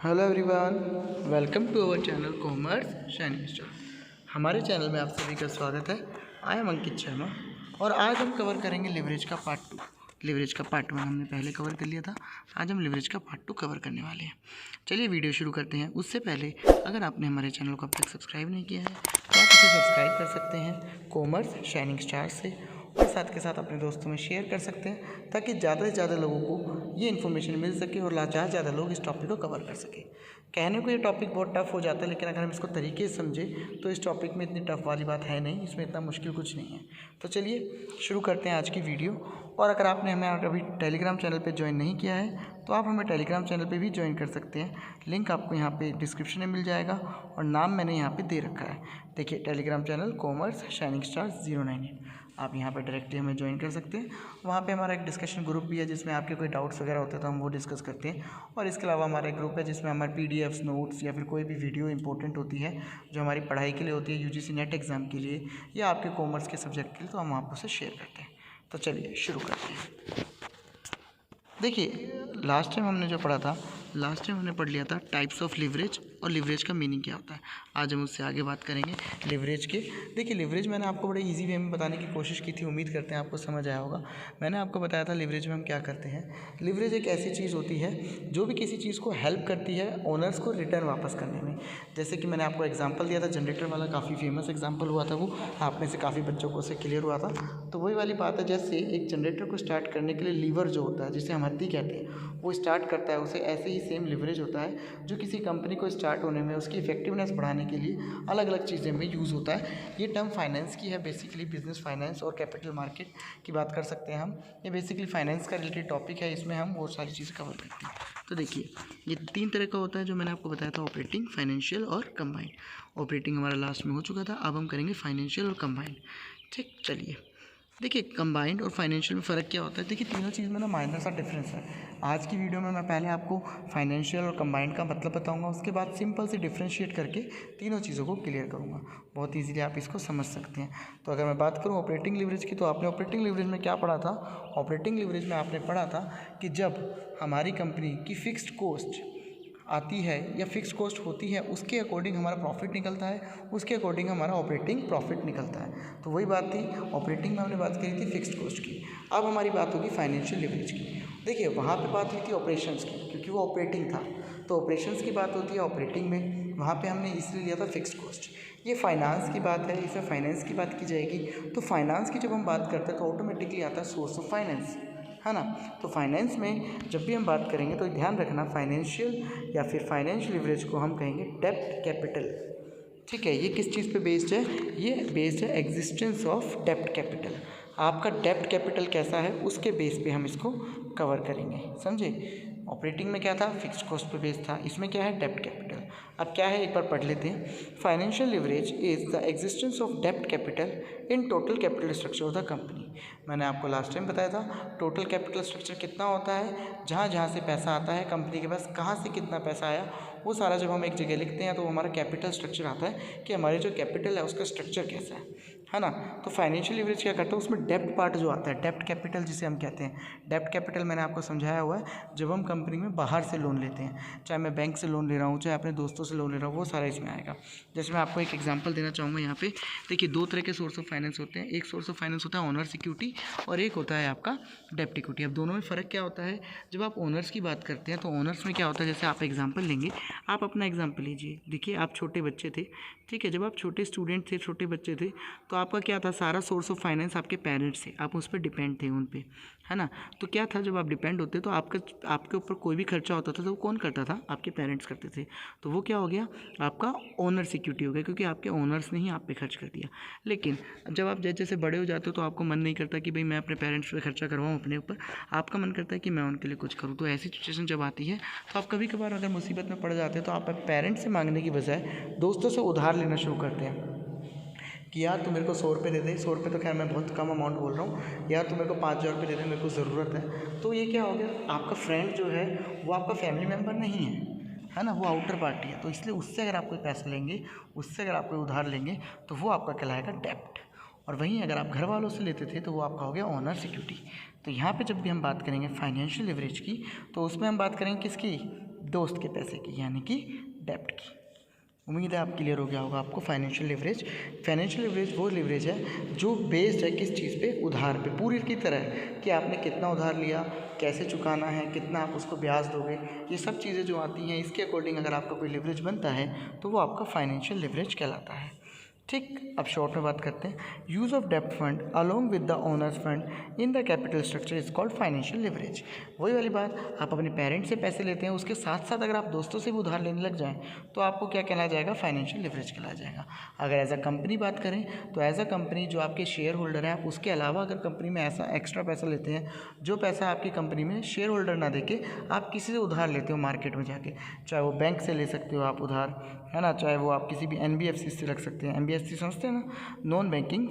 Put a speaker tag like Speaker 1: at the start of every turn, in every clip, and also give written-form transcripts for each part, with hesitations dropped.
Speaker 1: Hello everyone, welcome to our channel commerce shining star. हमारे channel में आप सभी का स्वागत है। आई एम अंकित शर्मा और आज हम कवर करेंगे लिवरेज का पार्ट 2। लिवरेज का पार्ट 1 हमने पहले कवर कर लिया था। आज हम लिवरेज का पार्ट 2 कवर करने वाले हैं। चलिए वीडियो शुरू करते हैं। उससे पहले अगर आपने हमारे चैनल को अब तक सब्सक्राइब नहीं किया है तो आप इसे सब्सक्राइब कर सकते हैं कॉमर्स शाइनिंग स्टार से, और साथ के साथ अपने दोस्तों में शेयर कर सकते हैं ताकि ज़्यादा से ज़्यादा लोगों को ये इन्फॉर्मेशन मिल सके और ज़्यादा से ज़्यादा लोग इस टॉपिक को कवर कर सकें। कहने को ये टॉपिक बहुत टफ हो जाता है, लेकिन अगर हम इसको तरीके से समझें तो इस टॉपिक में इतनी टफ वाली बात है नहीं, इसमें इतना मुश्किल कुछ नहीं है। तो चलिए शुरू करते हैं आज की वीडियो। और अगर आपने हमें अभी टेलीग्राम चैनल पे ज्वाइन नहीं किया है तो आप हमें टेलीग्राम चैनल पे भी ज्वाइन कर सकते हैं। लिंक आपको यहाँ पे डिस्क्रिप्शन में मिल जाएगा और नाम मैंने यहाँ पे दे रखा है। देखिए, Telegram channel commerce shining star 098, आप यहाँ पे डायरेक्टली हमें ज्वाइन कर सकते हैं। वहाँ पे हमारा एक डिस्कशन ग्रुप भी है जिसमें आपके कोई डाउट्स वगैरह होते हैं तो हम वो डिस्कस करते हैं। और इसके अलावा हमारा एक ग्रुप है जिसमें हमारे पीडीएफ्स, नोट्स या फिर कोई भी वीडियो इंपॉर्टेंट होती है जो हमारी पढ़ाई के लिए होती है, यूजीसी नेट एग्ज़ाम के लिए या आपके कॉमर्स के सब्जेक्ट के लिए, तो हम आपको उसे शेयर करते हैं। तो चलिए शुरू करते हैं। देखिए, लास्ट टाइम हमने जो पढ़ा था, लास्ट टाइम हमने पढ़ लिया था टाइप्स ऑफ लिवरेज और लिवरेज का मीनिंग क्या होता है। आज हम उससे आगे बात करेंगे लिवरेज के। देखिए, लिवरेज मैंने आपको बड़े इजी वे में बताने की कोशिश की थी, उम्मीद करते हैं आपको समझ आया होगा। मैंने आपको बताया था लिवरेज में हम क्या करते हैं। लिवरेज एक ऐसी चीज़ होती है जो भी किसी चीज़ को हेल्प करती है ओनर्स को रिटर्न वापस करने में। जैसे कि मैंने आपको एग्जाम्पल दिया था जनरेटर वाला, काफ़ी फेमस एग्जाम्पल हुआ था वो, आप में से काफ़ी बच्चों को उससे क्लियर हुआ था। तो वही वाली बात है, जैसे एक जनरेटर को स्टार्ट करने के लिए लीवर जो होता है, जिसे हम हत्ती कहते हैं, वो स्टार्ट करता है उसे, ऐसे ही सेम लिवरेज होता है जो किसी कंपनी को स्टार्ट होने में, उसकी इफेक्टिवनेस बढ़ाने के लिए अलग अलग चीज़ें में यूज़ होता है। ये टर्म फाइनेंस की है, बेसिकली बिजनेस फाइनेंस और कैपिटल मार्केट की बात कर सकते हैं हम। ये बेसिकली फाइनेंस का रिलेटेड टॉपिक है, इसमें हम बहुत सारी चीज़ें कवर करते हैं। तो देखिए, ये 3 तरह का होता है जो मैंने आपको बताया था, ऑपरेटिंग, फाइनेंशियल और कंबाइंड। ऑपरेटिंग हमारा लास्ट में हो चुका था, अब हम करेंगे फाइनेंशियल और कंबाइंड। ठीक, चलिए। देखिए, कंबाइंड और फाइनेंशियल में फ़र्क क्या होता है। देखिए, तीनों चीज़ में ना माइनर सा डिफरेंस है। आज की वीडियो में मैं पहले आपको फाइनेंशियल और कंबाइंड का मतलब बताऊंगा, उसके बाद सिंपल से डिफ्रेंशिएट करके तीनों चीज़ों को क्लियर करूंगा। बहुत इजीली आप इसको समझ सकते हैं। तो अगर मैं बात करूं ऑपरेटिंग लिवरेज की, तो आपने ऑपरेटिंग लिवरेज में क्या पढ़ा था। ऑपरेटिंग लिवरेज में आपने पढ़ा था कि जब हमारी कंपनी की फिक्स्ड कॉस्ट आती है या फिक्स कॉस्ट होती है, उसके अकॉर्डिंग हमारा प्रॉफिट निकलता है, उसके अकॉर्डिंग हमारा ऑपरेटिंग प्रॉफिट निकलता है। तो वही बात थी, ऑपरेटिंग में हमने बात करी थी फिक्स्ड कॉस्ट की। अब हमारी बात होगी फाइनेंशियल लिवरेज की। देखिए, वहाँ पे बात हुई थी ऑपरेशंस की, क्योंकि वो ऑपरेटिंग था। तो ऑपरेशंस की बात होती है ऑपरेटिंग में, वहाँ पे हमने इसलिए लिया था फिक्स्ड कॉस्ट। ये फाइनेंस की बात है, इसमें फाइनेंस की बात की जाएगी। तो फाइनेंस की जब हम बात करते हैं तो ऑटोमेटिकली आता है सोर्स ऑफ फाइनेंस, है ना। तो फाइनेंस में जब भी हम बात करेंगे तो ध्यान रखना, फाइनेंशियल या फिर फाइनेंशियल लिवरेज को हम कहेंगे डेब्ट कैपिटल। ठीक है, ये किस चीज़ पे बेस्ड है, ये बेस्ड है एग्जिस्टेंस ऑफ डेब्ट कैपिटल। आपका डेब्ट कैपिटल कैसा है उसके बेस पे हम इसको कवर करेंगे, समझे। ऑपरेटिंग में क्या था, फिक्स्ड कॉस्ट पे बेस्ड था, इसमें क्या है, डेब्ट कैपिटल। अब क्या है, एक बार पढ़ लेते हैं। Financial leverage is the existence of डेब्ट capital in total capital structure of the company. मैंने आपको लास्ट टाइम बताया था टोटल कैपिटल स्ट्रक्चर कितना होता है, जहाँ जहाँ से पैसा आता है कंपनी के पास, कहाँ से कितना पैसा आया, वो सारा जब हम एक जगह लिखते हैं तो हमारा कैपिटल स्ट्रक्चर आता है कि हमारे जो कैपिटल है उसका स्ट्रक्चर कैसा है ना। तो फाइनेंशियल लिवरेज क्या करता है, उसमें डेब्ट पार्ट जो आता है, डेब्ट कैपिटल जिसे हम कहते हैं। डेब्ट कैपिटल मैंने आपको समझाया हुआ है, जब हम कंपनी में बाहर से लोन लेते हैं, चाहे मैं बैंक से लोन ले रहा हूँ, चाहे अपने दोस्तों से लोन ले रहा हूँ, वो सारा इसमें आएगा। जैसे मैं आपको एक एग्जांपल देना चाहूँगा यहाँ पे। देखिए, 2 तरह के सोर्स ऑफ फाइनेंस होते हैं। एक सोर्स ऑफ फाइनेंस होता है ओनर्स इक्विटी और एक होता है आपका डेब्ट इक्विटी। अब दोनों में फ़र्क क्या होता है, जब आप ओनर्स की बात करते हैं तो ओनर्स में क्या होता है, जैसे आप एग्जाम्पल लेंगे, आप अपना एग्जाम्पल लीजिए। देखिए, आप छोटे बच्चे थे, ठीक है, जब आप छोटे स्टूडेंट थे, छोटे बच्चे थे, तो आपका क्या था, सारा सोर्स ऑफ फाइनेंस आपके पेरेंट्स से, आप उस पर डिपेंड थे, उन पे, है ना। तो क्या था, जब आप डिपेंड होते तो आपके ऊपर कोई भी खर्चा होता था तो वो कौन करता था, आपके पेरेंट्स करते थे। तो वो क्या हो गया, आपका ओनर सिक्योरिटी हो गया, क्योंकि आपके ओनर्स ने ही आप पे खर्च कर दिया। लेकिन जब आप जैसे जैसे बड़े हो जाते हो तो आपको मन नहीं करता कि भाई मैं अपने पेरेंट्स पे खर्चा करवाऊँ अपने ऊपर, आपका मन करता है कि मैं उनके लिए कुछ करूँ। तो ऐसी सिचुएशन जब आती है तो आप कभी कभार अगर मुसीबत में पड़ जाते हैं तो आप पेरेंट्स से मांगने की बजाय दोस्तों से उधार लेना शुरू करते हैं कि यार तू मेरे को 100 रुपये दे दे। 100 रुपये तो खैर मैं बहुत कम अमाउंट बोल रहा हूँ, यार तू मेरे को 5,000 रुपये दे दे, मेरे को ज़रूरत है। तो ये क्या हो गया, आपका फ्रेंड जो है वो आपका फैमिली मेम्बर नहीं है ना, वो आउटर पार्टी है। तो इसलिए उससे अगर आप कोई पैसे लेंगे, उससे अगर आप कोई उधार लेंगे तो वो आपका कहलाएगा डेब्ट। और वहीं अगर आप घर वालों से लेते थे तो वो आपका हो गया ओनर सिक्योरिटी। तो यहाँ पे जब भी हम बात करेंगे फाइनेंशियल लिवरेज की, तो उसमें हम बात करेंगे किसकी, दोस्त के पैसे की, यानी कि डेब्ट की। उम्मीद है आप क्लियर हो गया होगा आपको फाइनेंशियल लिवरेज। फाइनेंशियल लिवरेज वो लिवरेज है जो बेस्ड है किस चीज़ पे, उधार पे, पूरी की तरह कि आपने कितना उधार लिया, कैसे चुकाना है, कितना आप उसको ब्याज दोगे, ये सब चीज़ें जो आती हैं इसके अकॉर्डिंग अगर आपका कोई लिवरेज बनता है तो वो आपका फाइनेंशियल लिवरेज कहलाता है। ठीक, अब शॉर्ट में बात करते हैं। यूज़ ऑफ डेब्ट fund along with the owner's fund in the capital structure is called financial leverage. वही वाली बात, आप अपने पेरेंट्स से पैसे लेते हैं, उसके साथ साथ अगर आप दोस्तों से भी उधार लेने लग जाएं तो आपको क्या कहलाया जाएगा, फाइनेंशियल लिवरेज कहलाया जाएगा। अगर एज अ कंपनी बात करें तो एज अ कंपनी जो आपके शेयर होल्डर हैं, आप उसके अलावा अगर कंपनी में ऐसा एक्स्ट्रा पैसा लेते हैं जो पैसा आपकी कंपनी में शेयर होल्डर ना देके आप किसी से उधार लेते हो मार्केट में जाके, चाहे वो बैंक से ले सकते हो आप उधार, है ना, चाहे वो आप किसी भी NBFC से रख सकते हैं। NBFC समझते हैं ना, नॉन बैंकिंग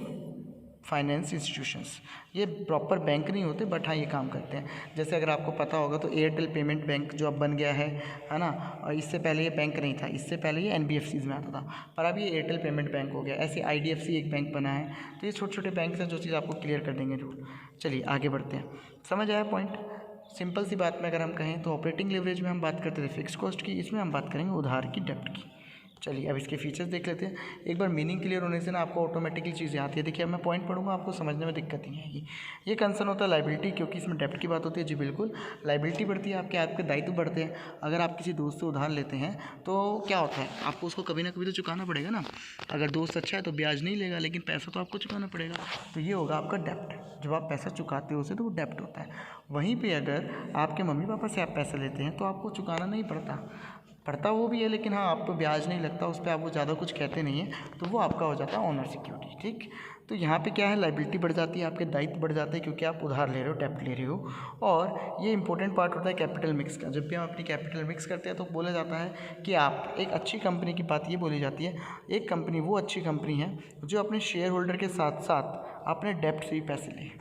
Speaker 1: फाइनेंस इंस्टीट्यूशंस। ये प्रॉपर बैंक नहीं होते बट हाँ ये काम करते हैं। जैसे अगर आपको पता होगा तो एयरटेल पेमेंट बैंक जो अब बन गया है ना, और इससे पहले ये बैंक नहीं था, इससे पहले ये NBFCs में आता था, पर अब ये एयरटेल पेमेंट बैंक हो गया। ऐसे IDFC एक बैंक बना है। तो ये छोटे छोटे बैंक हैं जो चीज़ आपको क्लियर कर देंगे रूल। चलिए आगे बढ़ते हैं, समझ आया पॉइंट। सिंपल सी बात में अगर हम कहें तो ऑपरेटिंग लिवरेज में हम बात करते थे फिक्स कॉस्ट की, इसमें हम बात करेंगे उधार की, डेब्ट की। चलिए अब इसके फीचर्स देख लेते हैं। एक बार मीनिंग क्लियर होने से ना आपको ऑटोमेटिकली चीज़ें आती है। देखिए अब मैं पॉइंट पढ़ूंगा, आपको समझने में दिक्कत नहीं आएगी। ये कंसर्न होता है लाइबिलिटी, क्योंकि इसमें डेब्ट की बात होती है। जी बिल्कुल, लाइबिलिटी बढ़ती है, आपके दायित्व बढ़ते हैं। अगर आप किसी दोस्त से उधार लेते हैं तो क्या होता है, आपको उसको कभी ना कभी तो चुकाना पड़ेगा ना। अगर दोस्त अच्छा है तो ब्याज नहीं लेगा, लेकिन पैसा तो आपको चुकाना पड़ेगा। तो ये होगा आपका डेब्ट। जब आप पैसा चुकाते हो उसे तो वो डेब्ट होता है। वहीं पर अगर आपके मम्मी पापा से आप पैसे लेते हैं तो आपको चुकाना नहीं पड़ता वो भी है, लेकिन हाँ आप पे ब्याज नहीं लगता, उस पर आप वो ज़्यादा कुछ कहते नहीं हैं, तो वो आपका हो जाता है ऑनर सिक्योरिटी। ठीक, तो यहाँ पे क्या है, लाइबिलिटी बढ़ जाती है, आपके दायित्व बढ़ जाते हैं क्योंकि आप उधार ले रहे हो, डेब्ट ले रहे हो। और ये इंपॉर्टेंट पार्ट होता है कैपिटल मिक्स का। जब भी हम अपनी कैपिटल मिक्स करते हैं तो बोला जाता है कि आप एक अच्छी कंपनी की बात ये बोली जाती है, एक कंपनी वो अच्छी कंपनी है जो अपने शेयर होल्डर के साथ साथ अपने डेब्ट से भी पैसे ले।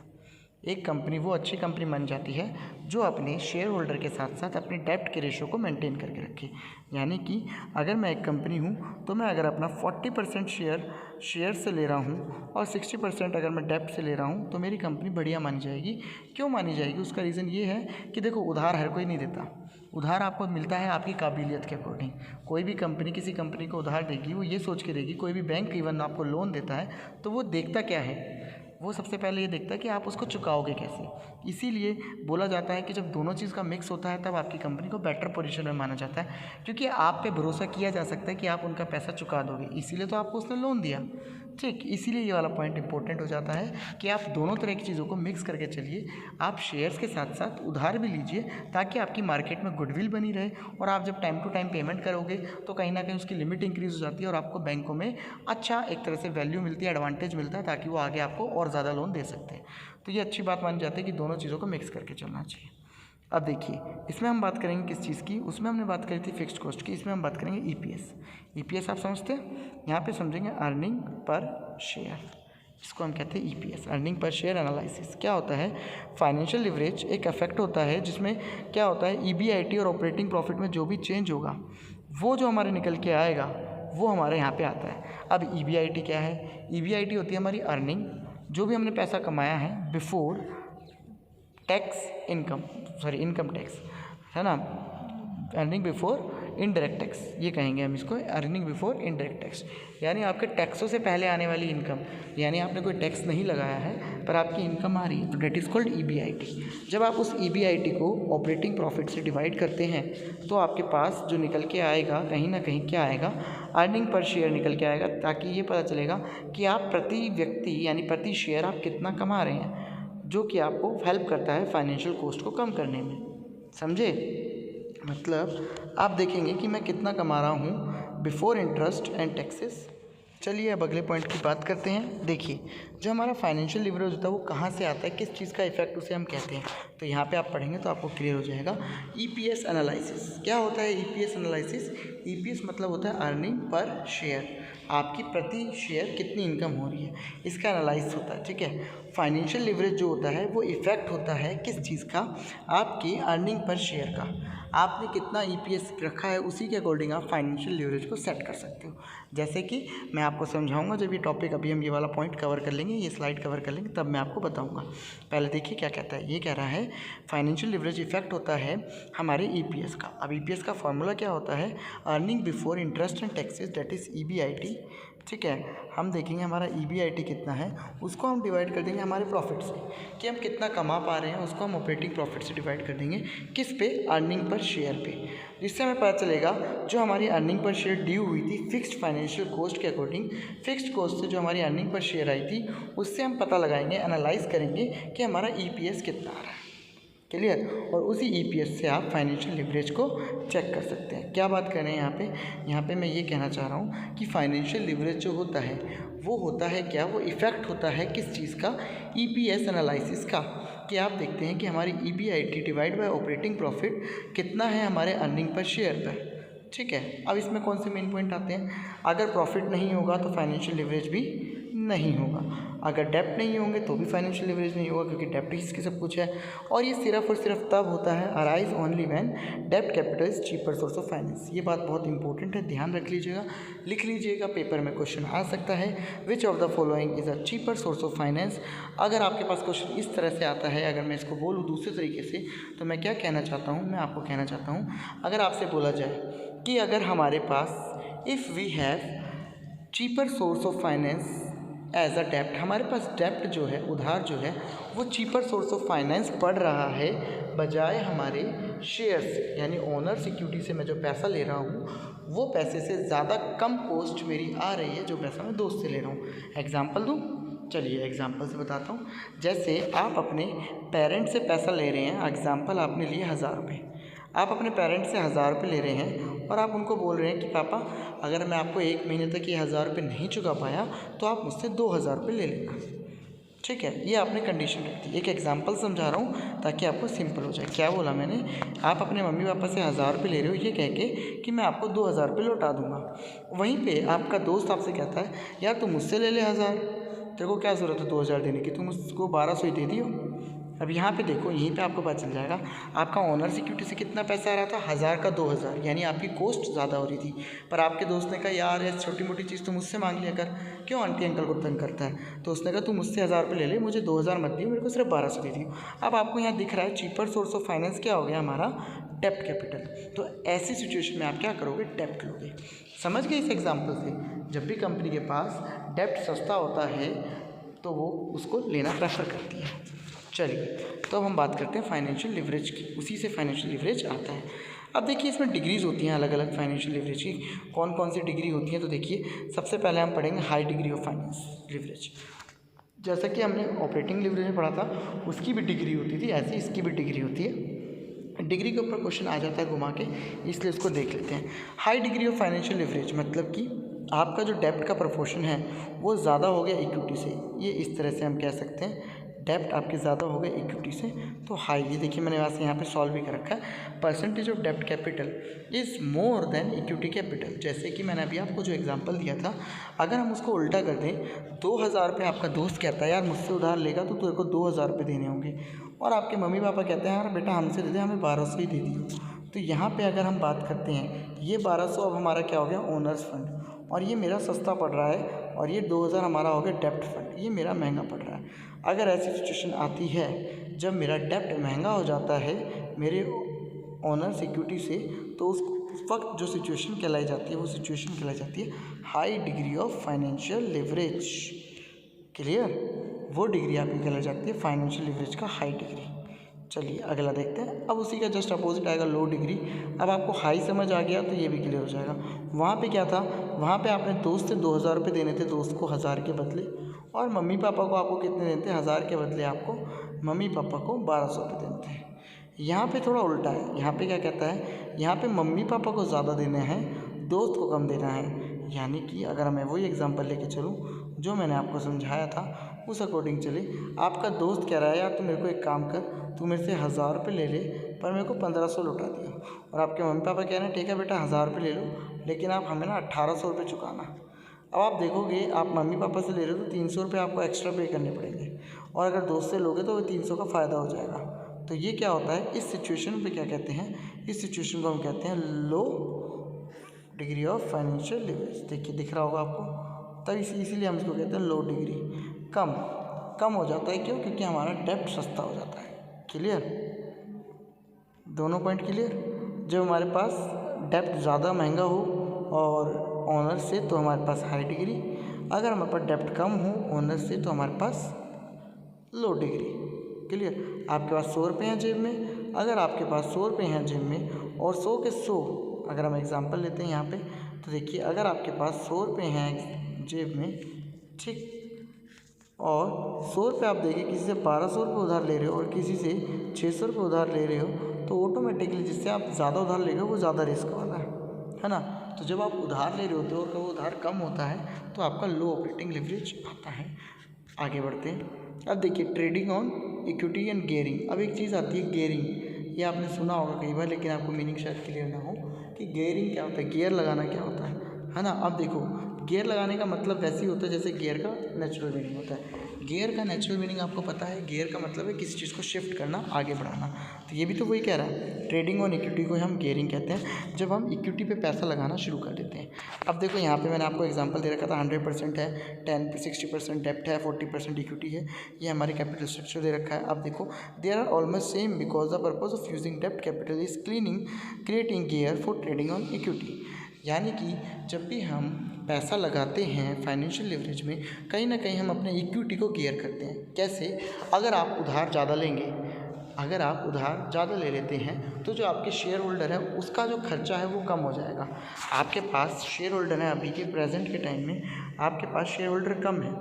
Speaker 1: एक कंपनी वो अच्छी कंपनी बन जाती है जो अपने शेयर होल्डर के साथ साथ अपने डेब्ट के रेशो को मेंटेन करके रखे। यानी कि अगर मैं एक कंपनी हूँ तो मैं अगर अपना 40% शेयर से ले रहा हूँ और 60% अगर मैं डेब्ट से ले रहा हूँ तो मेरी कंपनी बढ़िया मानी जाएगी। क्यों मानी जाएगी, उसका रीज़न ये है कि देखो उधार हर कोई नहीं देता, उधार आपको मिलता है आपकी काबिलियत के अकॉर्डिंग। कोई भी कंपनी किसी कंपनी को उधार देगी वो ये सोच के देगी, कोई भी बैंक इवन आपको लोन देता है तो वो देखता क्या है, वो सबसे पहले ये देखता है कि आप उसको चुकाओगे कैसे। इसीलिए बोला जाता है कि जब दोनों चीज़ का मिक्स होता है तब आपकी कंपनी को बेटर पोजीशन में माना जाता है, क्योंकि आप पे भरोसा किया जा सकता है कि आप उनका पैसा चुका दोगे, इसीलिए तो आपको उसने लोन दिया। ठीक, इसीलिए ये वाला पॉइंट इंपॉर्टेंट हो जाता है कि आप दोनों तरह की चीज़ों को मिक्स करके चलिए। आप शेयर्स के साथ साथ उधार भी लीजिए ताकि आपकी मार्केट में गुडविल बनी रहे, और आप जब टाइम टू टाइम पेमेंट करोगे तो कहीं ना कहीं उसकी लिमिट इंक्रीज़ हो जाती है और आपको बैंकों में अच्छा एक तरह से वैल्यू मिलती है, एडवांटेज मिलता है, ताकि वो आगे आपको और ज़्यादा लोन दे सकते हैं। तो ये अच्छी बात मानी जाती है कि दोनों चीज़ों को मिक्स करके चलना चाहिए। अब देखिए इसमें हम बात करेंगे किस चीज़ की, उसमें हमने बात करी थी फिक्स्ड कॉस्ट की, इसमें हम बात करेंगे ईपीएस आप समझते हैं, यहाँ पे समझेंगे अर्निंग पर शेयर, इसको हम कहते हैं EPS, earning per share analysis. क्या होता है, फाइनेंशियल लिवरेज एक इफेक्ट होता है जिसमें क्या होता है, ईबीआईटी और ऑपरेटिंग प्रॉफिट में जो भी चेंज होगा वो जो हमारे निकल के आएगा वो हमारे यहाँ पे आता है। अब ईबीआईटी क्या है, ईबीआईटी होती है हमारी अर्निंग, जो भी हमने पैसा कमाया है बिफोर टैक्स इनकम टैक्स, है ना, अर्निंग बिफोर इनडायरेक्ट टैक्स, ये कहेंगे हम इसको, अर्निंग बिफोर इनडायरेक्ट टैक्स, यानी आपके टैक्सों से पहले आने वाली इनकम, यानी आपने कोई टैक्स नहीं लगाया है पर आपकी इनकम आ रही है, तो डेट इज़ कॉल्ड ईबीआईटी। जब आप उस ईबीआईटी को ऑपरेटिंग प्रॉफिट से डिवाइड करते हैं तो आपके पास जो निकल के आएगा कहीं ना कहीं क्या आएगा, अर्निंग पर शेयर निकल के आएगा, ताकि ये पता चलेगा कि आप प्रति व्यक्ति यानी प्रति शेयर आप कितना कमा रहे हैं, जो कि आपको हेल्प करता है फाइनेंशियल कॉस्ट को कम करने में। समझे, मतलब आप देखेंगे कि मैं कितना कमा रहा हूँ बिफोर इंटरेस्ट एंड टैक्सेस। चलिए अब अगले पॉइंट की बात करते हैं। देखिए जो हमारा फाइनेंशियल लिवरेज होता है वो कहाँ से आता है, किस चीज़ का इफेक्ट उसे हम कहते हैं, तो यहाँ पे आप पढ़ेंगे तो आपको क्लियर हो जाएगा। ईपीएस एनालिसिस, क्या होता है ईपीएस एनालिसिस, ईपीएस मतलब होता है अर्निंग पर शेयर, आपकी प्रति शेयर कितनी इनकम हो रही है, इसका एनालाइज होता है। ठीक है, फाइनेंशियल लिवरेज जो होता है वो इफेक्ट होता है किस चीज़ का, आपकी अर्निंग पर शेयर का। आपने कितना ईपीएस रखा है उसी के अकॉर्डिंग आप फाइनेंशियल लीवरेज को सेट कर सकते हो। जैसे कि मैं आपको समझाऊंगा जब ये टॉपिक, अभी हम ये वाला पॉइंट कवर कर लेंगे, ये स्लाइड कवर कर लेंगे, तब मैं आपको बताऊंगा। पहले देखिए क्या कहता है। ये कह रहा है फाइनेंशियल लीवरेज इफेक्ट होता है हमारे ईपीएस का। अब ईपीएस का फॉर्मूला क्या होता है? Earning before interest and taxes, that is EBIT. ठीक है, हम देखेंगे हमारा ईबीआईटी कितना है, उसको हम डिवाइड कर देंगे हमारे प्रॉफिट से, कि हम कितना कमा पा रहे हैं उसको हम ऑपरेटिंग प्रॉफिट से डिवाइड कर देंगे। किस पे? अर्निंग पर शेयर पे। जिससे हमें पता चलेगा जो हमारी अर्निंग पर शेयर ड्यू हुई थी फिक्स्ड फाइनेंशियल कॉस्ट के अकॉर्डिंग, फिक्स्ड कॉस्ट से जो हमारी अर्निंग पर शेयर आई थी उससे हम पता लगाएंगे, एनालाइज करेंगे कि हमारा ईपीएस कितना आ रहा है। क्लियर? और उसी ईपीएस से आप फाइनेंशियल लिवरेज को चेक कर सकते हैं। क्या बात कर रहे हैं यहाँ पे मैं ये कहना चाह रहा हूँ कि फाइनेंशियल लिवरेज जो होता है वो होता है क्या? वो इफ़ेक्ट होता है किस चीज़ का? ईपीएस एनालिसिस का। कि आप देखते हैं कि हमारी EBIT divide by operating profit कितना है हमारे अर्निंग पर शेयर पर। ठीक है, अब इसमें कौन से मेन पॉइंट आते हैं? अगर प्रॉफिट नहीं होगा तो फाइनेंशियल लिवरेज भी नहीं होगा, अगर डेप्ट नहीं होंगे तो भी फाइनेंशियल लिवरेज नहीं होगा, क्योंकि डेप्ट ही इसकी सब कुछ है। और ये सिर्फ और सिर्फ तब होता है अराइज ओनली व्हेन डेप्ट capital is cheaper source of finance. ये बात बहुत इंपॉर्टेंट है, ध्यान रख लीजिएगा, लिख लीजिएगा, पेपर में क्वेश्चन आ सकता है। Which of the following is a cheaper source of finance. अगर आपके पास क्वेश्चन इस तरह से आता है, अगर मैं इसको बोलूँ दूसरे तरीके से, तो मैं क्या कहना चाहता हूँ, मैं आपको कहना चाहता हूँ, अगर आपसे बोला जाए कि अगर हमारे पास if we have cheaper source of finance as a डेप्ट, हमारे पास डेप्ट जो है, उधार जो है, वो चीपर सोर्स ऑफ फाइनेंस पड़ रहा है बजाय हमारे शेयर्स, यानी ओनर्स इक्विटी से मैं जो पैसा ले रहा हूँ वो पैसे से ज़्यादा कम कॉस्ट मेरी आ रही है जो पैसा मैं दोस्त से ले रहा हूँ। एग्जाम्पल दूँ? चलिए एग्जाम्पल से बताता हूँ। जैसे आप अपने पेरेंट से पैसा ले रहे हैं, एग्जाम्पल आपने लिए 1000 रुपये, आप अपने पेरेंट से 1000 रुपये ले रहे हैं और आप उनको बोल रहे हैं कि पापा अगर मैं आपको 1 महीने तक ये 1000 रुपये नहीं चुका पाया तो आप मुझसे 2000 रुपये ले लेना। ठीक है, ये आपने कंडीशन रख दी। एक एग्जांपल समझा रहा हूँ ताकि आपको सिंपल हो जाए। क्या बोला मैंने? आप अपने मम्मी पापा से 1000 रुपये ले रहे हो ये कह के कि मैं आपको 2000 रुपये लौटा दूंगा। वहीं पे आपका दोस्त आपसे कहता है यार तू मुझसे ले ले 1000, तेरे को क्या ज़रूरत है 2000 देने की, तुम उसको 1200 ही दे दियो। अब यहाँ पे देखो, यहीं पे आपको पता चल जाएगा आपका ओनर सिक्योरिटी से कितना पैसा आ रहा था, 1000 का 2000, यानी आपकी कॉस्ट ज़्यादा हो रही थी। पर आपके दोस्त ने कहा यार ये छोटी मोटी चीज़ तो मुझसे मांग लिया कर, क्यों आंटी अंकल को तंग करता है। तो उसने कहा तू मुझसे 1000 रुपये ले ले, मुझे 2000 मत दियो, मेरे को सिर्फ 1200 दे दियो। अब आपको यहाँ दिख रहा है चीपर सोर्स ऑफ फाइनेंस क्या हो गया हमारा? डेप्ट कैपिटल। तो ऐसी सिचुएशन में आप क्या करोगे? डेप्ट लोगे। समझ गए इस एग्जाम्पल से? जब भी कंपनी के पास डेप्ट सस्ता होता है तो वो उसको लेना प्रेफर करती है। चलिए तो अब हम बात करते हैं फाइनेंशियल लिवरेज की, उसी से फाइनेंशियल लिवरेज आता है। अब देखिए इसमें डिग्रीज़ होती हैं अलग अलग फाइनेंशियल लिवरेज की। कौन कौन सी डिग्री होती है? तो देखिए सबसे पहले हम पढ़ेंगे high degree of finance leverage. जैसा कि हमने ऑपरेटिंग लिवरेज में पढ़ा था उसकी भी डिग्री होती थी, ऐसी इसकी भी डिग्री होती है। डिग्री के ऊपर क्वेश्चन आ जाता है घुमा के, इसलिए इसको देख लेते हैं। High degree of financial leverage मतलब कि आपका जो डेप्ट का प्रोपोर्शन है वो ज़्यादा हो गया इक्विटी से। ये इस तरह से हम कह सकते हैं, डेप्ट आपके ज़्यादा हो गए इक्विटी से तो हाई। ये देखिए मैंने वैसे यहाँ पे सॉल्व भी कर रखा है। परसेंटेज ऑफ डेप्ट capital is more than equity capital. जैसे कि मैंने अभी आपको जो एग्जांपल दिया था, अगर हम उसको उल्टा कर दें, 2000 रुपये आपका दोस्त कहता है यार मुझसे उधार लेगा तो तेरे को 2000 रुपये देने होंगे, और आपके मम्मी पापा कहते हैं यार बेटा हमसे दे दे, हमें 1200 ही दे दियो। तो यहाँ पे अगर हम बात करते हैं, ये 1200 अब हमारा क्या हो गया? ओनर्स फंड, और ये मेरा सस्ता पड़ रहा है, और ये 2000 हमारा हो गया डेप्ट फंड, ये मेरा महंगा पड़ रहा है। अगर ऐसी सिचुएशन आती है जब मेरा डेप्ट महंगा हो जाता है मेरे ओनर सिक्योरिटी से, तो उस वक्त जो सिचुएशन कहलाई जाती है वो सिचुएशन कहलाई जाती है high degree of financial leverage. Clear? वो डिग्री आपकी कहलाई जाती है फाइनेंशियल लिवरेज का हाई डिग्री। चलिए अगला देखते हैं। अब उसी का जस्ट अपोजिट आएगा लो डिग्री। अब आपको हाई समझ आ गया तो ये भी क्लियर हो जाएगा। वहाँ पे क्या था? वहाँ पे आपने दोस्त से 2000 रुपये देने थे दोस्त को 1000 के बदले, और मम्मी पापा को आपको कितने देने थे? 1000 के बदले आपको मम्मी पापा को 1200 रुपये देने थे। यहाँ पे थोड़ा उल्टा है। यहाँ पे क्या कहता है? यहाँ पे मम्मी पापा को ज़्यादा देने हैं, दोस्त को कम देना है। यानी कि अगर मैं वही एग्जांपल लेके चलूँ जो मैंने आपको समझाया था उस अकॉर्डिंग चले, आपका दोस्त कह रहा है यार तू मेरे को एक काम कर, तू मेरे से 1000 रुपये ले ले पर मेरे को 1500 लौटा दिया, और आपके मम्मी पापा कह रहे हैं ठीक है बेटा 1000 रुपये ले लो लेकिन आप हमें ना 1800 रुपये चुकाना। अब आप देखोगे आप मम्मी पापा से ले रहे हो तो 300 रुपये आपको एक्स्ट्रा पे करने पड़ेंगे, और अगर दोस्त से लोगे तो 300 का फ़ायदा हो जाएगा। तो ये क्या होता है, इस सिचुएशन पे क्या कहते हैं, इस सिचुएशन को हम कहते हैं लो डिग्री ऑफ फाइनेंशियल लिवरेज। देखिए दिख रहा होगा आपको, तब इसीलिए हम इसको कहते हैं लो डिग्री। कम हो जाता है, क्यों? क्योंकि हमारा डेप्ट सस्ता हो जाता है। क्लियर? दोनों पॉइंट क्लियर। जब हमारे पास डेप्ट ज़्यादा महंगा हो और ओनर से, तो हमारे पास हाई डिग्री। अगर हमारे पास डेप्ट कम हो ओनर से, तो हमारे पास लो डिग्री। क्लियर? आपके पास 100 रुपये हैं जेब में, अगर आपके पास 100 रुपये हैं जेब में और 100 के 100, अगर हम एग्जांपल लेते हैं यहाँ पे, तो देखिए अगर आपके पास 100 रुपये हैं जेब में, ठीक, और 100 रुपये आप देखिए किसी से 1200 रुपये उधार ले रहे हो और किसी से 600 रुपये उधार ले रहे हो, तो ऑटोमेटिकली जिससे आप ज़्यादा उधार ले रहे हो वो ज़्यादा रिस्क वाला है ना। तो जब आप उधार ले रहे होते हो और वो उधार कम होता है तो आपका लो ऑपरेटिंग लिवरेज आता है। आगे बढ़ते हैं। अब देखिए trading on equity and gearing. अब एक चीज़ आती है गियरिंग, ये आपने सुना होगा कई बार, लेकिन आपको मीनिंग शायद क्लियर ना हो कि गियरिंग क्या होता है, गियर लगाना क्या होता है ना। अब देखो गियर लगाने का मतलब वैसे ही होता है जैसे गियर का नेचुरल मीनिंग होता है। गियर का नेचुरल मीनिंग आपको पता है, गियर का मतलब है किसी चीज़ को शिफ्ट करना, आगे बढ़ाना। तो ये भी तो वही कह रहा है, ट्रेडिंग ऑन इक्विटी को हम गियरिंग कहते हैं, जब हम इक्विटी पे पैसा लगाना शुरू कर देते हैं। अब देखो यहाँ पे मैंने आपको एग्जांपल दे रखा था, 100% है, 60% डेप्ट है, 40% इक्विटी है, ये हमारे कैपिटल स्ट्रक्चर दे रखा है। अब देखो there are almost same because the purpose of using डेप्ट capital is creating gear for trading on equity. यानी कि जब भी हम पैसा लगाते हैं फाइनेंशियल लिवरेज में, कहीं ना कहीं हम अपने इक्विटी को गियर करते हैं। कैसे? अगर आप उधार ज़्यादा लेंगे, अगर आप उधार ज़्यादा ले लेते हैं तो जो आपके शेयर होल्डर है उसका जो खर्चा है वो कम हो जाएगा। आपके पास शेयर होल्डर है, अभी के प्रेजेंट के टाइम में आपके पास शेयर होल्डर कम है,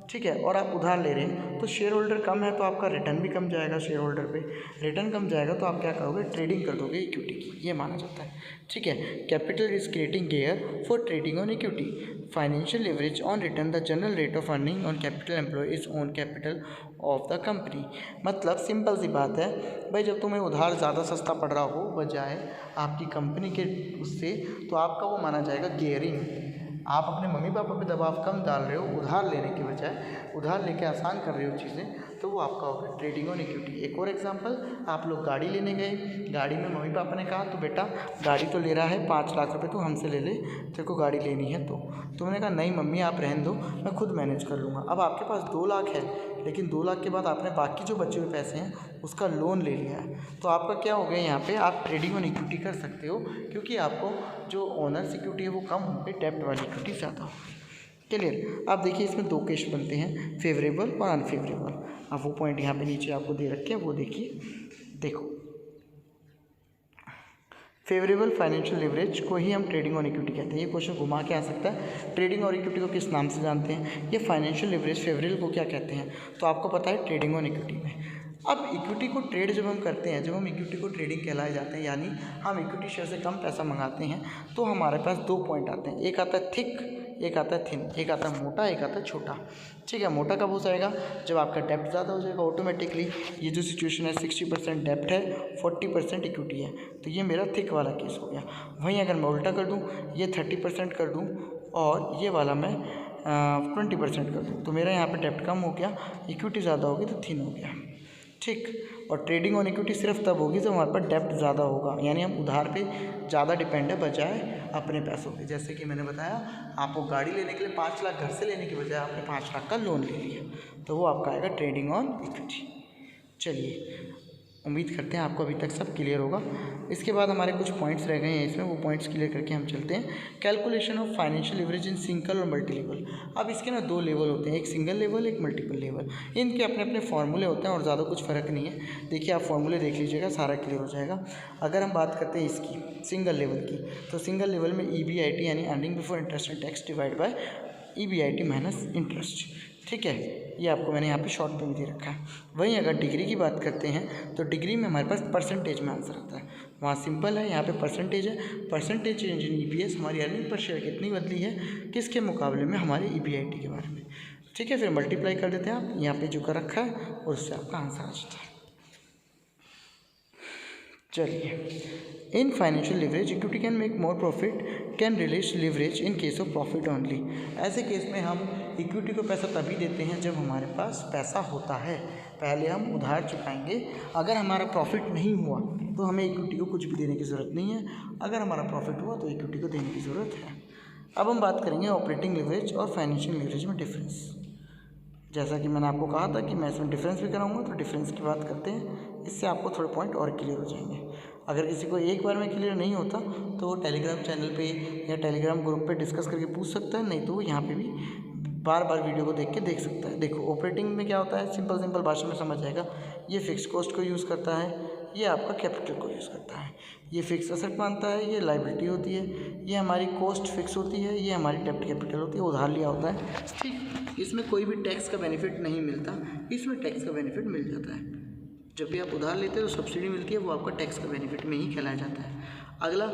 Speaker 1: ठीक है, और आप उधार ले रहे हैं, तो शेयर होल्डर कम है तो आपका रिटर्न भी कम जाएगा। शेयर होल्डर पे रिटर्न कम जाएगा तो आप क्या करोगे, ट्रेडिंग कर दोगे इक्विटी की, ये माना जाता है। ठीक है, capital is creating gear for trading on equity. Financial leverage on return the general rate of earning on capital employ is on capital of the company. मतलब सिंपल सी बात है भाई, जब तुम्हें उधार ज़्यादा सस्ता पड़ रहा हो बजाय आपकी कंपनी के उससे, तो आपका वो माना जाएगा गियरिंग। आप अपने मम्मी पापा पे दबाव कम डाल रहे हो उधार लेने के बजाय, उधार लेके आसान कर रहे हो चीज़ें, तो वो आपका होगा ट्रेडिंग ऑन इक्विटी। एक और एग्जांपल, आप लोग गाड़ी लेने गए, गाड़ी में मम्मी पापा ने कहा तो बेटा गाड़ी तो ले रहा है 5 लाख रुपए, तो हमसे ले ले, तेरे को गाड़ी लेनी है। तो तुमने कहा नहीं मम्मी आप रहने दो, मैं खुद मैनेज कर लूँगा। अब आपके पास 2 लाख है, लेकिन 2 लाख के बाद आपने बाकी जो बचे हुए पैसे हैं उसका लोन ले लिया है, तो आपका क्या हो गया, यहाँ पे आप ट्रेडिंग ऑन इक्विटी कर सकते हो, क्योंकि आपको जो ओनर्स इक्विटी है वो कम हो गई, डेप्ट वाली इक्विटी ज़्यादा हो। क्लियर? आप देखिए इसमें 2 केस बनते हैं, फेवरेबल और अनफेवरेबल। अब वो पॉइंट यहाँ पे नीचे आपको दे रखे हैं, वो देखिए। देखो फेवरेबल फाइनेंशियल लिवरेज को ही हम ट्रेडिंग ऑन इक्विटी कहते हैं। ये क्वेश्चन घुमा के आ सकता है, ट्रेडिंग और इक्विटी को किस नाम से जानते हैं, ये फाइनेंशियल लिवरेज फेवरेबल को क्या कहते हैं, तो आपको पता है ट्रेडिंग ऑन इक्विटी में। अब इक्विटी को ट्रेड जब हम करते हैं, जब हम इक्विटी को ट्रेडिंग कहलाए जाते हैं, यानी हम इक्विटी शेयर से कम पैसा मंगाते हैं, तो हमारे पास 2 पॉइंट आते हैं, एक आता है थिक, एक आता है थिन, एक आता है मोटा, एक आता है छोटा। ठीक है, मोटा कब हो जाएगा, जब आपका डेप्ट ज़्यादा हो जाएगा ऑटोमेटिकली। ये जो सिचुएशन है 60% डेप्ट है, 40% इक्विटी है, तो ये मेरा थिक वाला केस हो गया। वहीं अगर मैं उल्टा कर दूँ, ये 30% कर दूँ और ये वाला मैं 20% कर दूँ, तो मेरा यहाँ पे डेप्ट कम हो गया, इक्विटी ज़्यादा होगी तो थिन हो गया। ठीक, और ट्रेडिंग ऑन इक्विटी सिर्फ तब होगी जब हमारे पास डेप्ट ज़्यादा होगा, यानी हम उधार पे ज़्यादा डिपेंड है बजाय अपने पैसों पे। जैसे कि मैंने बताया, आपको गाड़ी लेने के लिए 5 लाख घर से लेने के बजाय आपने 5 लाख का लोन ले लिया, तो वो आपका आएगा ट्रेडिंग ऑन इक्विटी। चलिए, उम्मीद करते हैं आपको अभी तक सब क्लियर होगा। इसके बाद हमारे कुछ पॉइंट्स रह गए हैं इसमें, वो पॉइंट्स क्लियर करके हम चलते हैं। Calculation of financial leverage in single और मल्टी लेवल। अब इसके ना 2 लेवल होते हैं, एक सिंगल लेवल, एक मल्टीपल लेवल। इनके अपने अपने फॉर्मूले होते हैं और ज़्यादा कुछ फ़र्क नहीं है। देखिए आप फॉर्मूले देख लीजिएगा, सारा क्लियर हो जाएगा। अगर हम बात करते हैं इसकी सिंगल लेवल की, तो सिंगल लेवल में EBIT यानी earning before interest and tax divide by EBIT minus interest. ठीक है, ये आपको मैंने यहाँ पे शॉर्ट में भी दे रखा है। वहीं अगर डिग्री की बात करते हैं, तो डिग्री में हमारे पास परसेंटेज में आंसर आता है। वहाँ सिंपल है, यहाँ पे परसेंटेज है, परसेंटेज चेंज इन EPS, हमारी अर्निंग पर शेयर कितनी बदली है किसके मुकाबले में, हमारे EBIT के बारे में। ठीक है, फिर मल्टीप्लाई कर देते हैं आप, यहाँ पे जो कर रखा है और उससे आपका आंसर आ जाता है। चलिए, in financial leverage equity can make more profit can release leverage in case of profit only. ऐसे केस में हम इक्विटी को पैसा तभी देते हैं जब हमारे पास पैसा होता है। पहले हम उधार चुकाएंगे, अगर हमारा प्रॉफिट नहीं हुआ तो हमें इक्विटी को कुछ भी देने की ज़रूरत नहीं है, अगर हमारा प्रॉफिट हुआ तो इक्विटी को देने की ज़रूरत है। अब हम बात करेंगे ऑपरेटिंग लिवरेज और फाइनेंशियल लिवरेज में डिफरेंस। जैसा कि मैंने आपको कहा था कि मैं इसमें डिफरेंस भी कराऊंगा, तो डिफरेंस की बात करते हैं, इससे आपको थोड़े पॉइंट और क्लियर हो जाएंगे। अगर किसी को एक बार में क्लियर नहीं होता तो वो टेलीग्राम चैनल पे या टेलीग्राम ग्रुप पे डिस्कस करके पूछ सकता है, नहीं तो वो यहाँ पे भी बार बार वीडियो को देख के देख सकता है। देखो, ऑपरेटिंग में क्या होता है, सिंपल भाषा में समझ जाएगा। ये फिक्स कॉस्ट को यूज़ करता है, ये आपका कैपिटल को यूज़ करता है। ये फिक्स एसेट मानता है, ये लायबिलिटी होती है, ये हमारी कॉस्ट फिक्स होती है, ये हमारी डेब्ट कैपिटल होती है, उधार लिया होता है। ठीक, इसमें कोई भी टैक्स का बेनिफिट नहीं मिलता, इसमें टैक्स का बेनिफिट मिल जाता है। जब भी आप उधार लेते हैं तो सब्सिडी मिलती है, वो आपका टैक्स का बेनिफिट में ही कहलाया जाता है। अगला,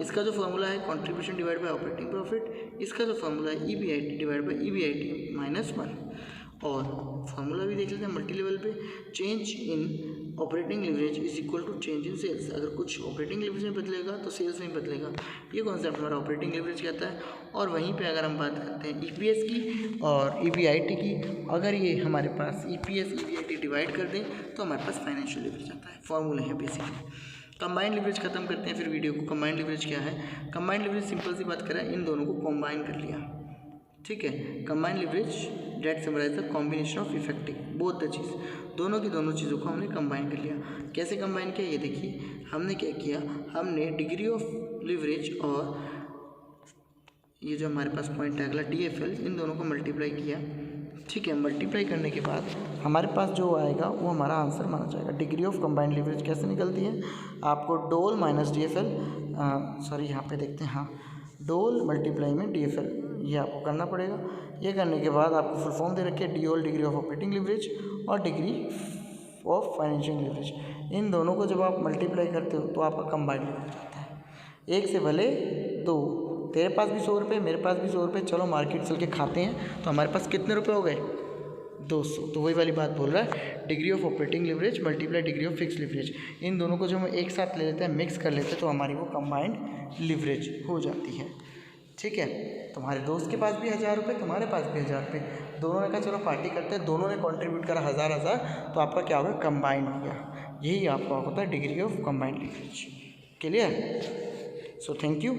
Speaker 1: इसका जो फॉर्मूला है contribution divide by operating profit, इसका जो फॉर्मूला है EBIT divide by EBIT minus 1। और फार्मूला भी देख लेते हैं मल्टी लेवल पे, change in operating leverage is equal to change in sales. अगर कुछ ऑपरेटिंग लिवरेज में बदलेगा तो सेल्स में बदलेगा, ये कॉन्सेप्ट हमारा ऑपरेटिंग लिवरेज कहता है। और वहीं पे अगर हम बात करते हैं EPS की और EBIT की, अगर ये हमारे पास EPS EBIT डिवाइड कर दें तो हमारे पास फाइनेंशियल लिवरेज आता है। फॉर्मूले हैं बेसिकली। कंबाइंड लिवरेज खत्म करते हैं फिर वीडियो को। कंबाइंड लिवरेज क्या है? कंबाइंड लिवरेज सिंपल सी बात करें, इन दोनों को कंबाइन कर लिया। ठीक है, combined leverage that summarise the combination of effective both the चीज़, दोनों की दोनों चीज़ों को हमने कंबाइन कर लिया। कैसे कंबाइन किया ये देखिए, हमने क्या किया, हमने डिग्री ऑफ लिवरेज और ये जो हमारे पास पॉइंट है अगला DFL, इन दोनों को मल्टीप्लाई किया। ठीक है, मल्टीप्लाई करने के बाद हमारे पास जो आएगा वो हमारा आंसर माना जाएगा। डिग्री ऑफ कंबाइंड लिवरेज कैसे निकलती है, आपको डोल माइनस DFL, सॉरी यहाँ पे देखते हैं, हाँ, डोल मल्टीप्लाई में DFL, ये आपको करना पड़ेगा। ये करने के बाद आपको फुल फॉर्म दे रखे DOL degree of operating leverage और डिग्री ऑफ फाइनेंशियल लिवरेज। इन दोनों को जब आप मल्टीप्लाई करते हो तो आपका कंबाइंड लिवरेज आता है। एक से भले दो, तेरे पास भी 100 रुपये, मेरे पास भी 100 रुपये, चलो मार्केट चल के खाते हैं, तो हमारे पास कितने रुपये हो गए, 200। तो वही वाली बात बोल रहा है, degree of operating leverage multiply degree of fix leverage. इन दोनों को जब हम एक साथ ले लेते हैं, मिक्स कर लेते हैं, तो हमारी वो कंबाइंड लिवरेज हो जाती है। ठीक है, तुम्हारे दोस्त के पास भी 1000 रुपये, तुम्हारे पास भी 1000 रुपये, दोनों ने कहा चलो पार्टी करते हैं, दोनों ने कंट्रीब्यूट करा 1000, तो आपका क्या हो गया, कंबाइन हो गया। यही आपका होता है degree of combined leverage. Clear? So thank you.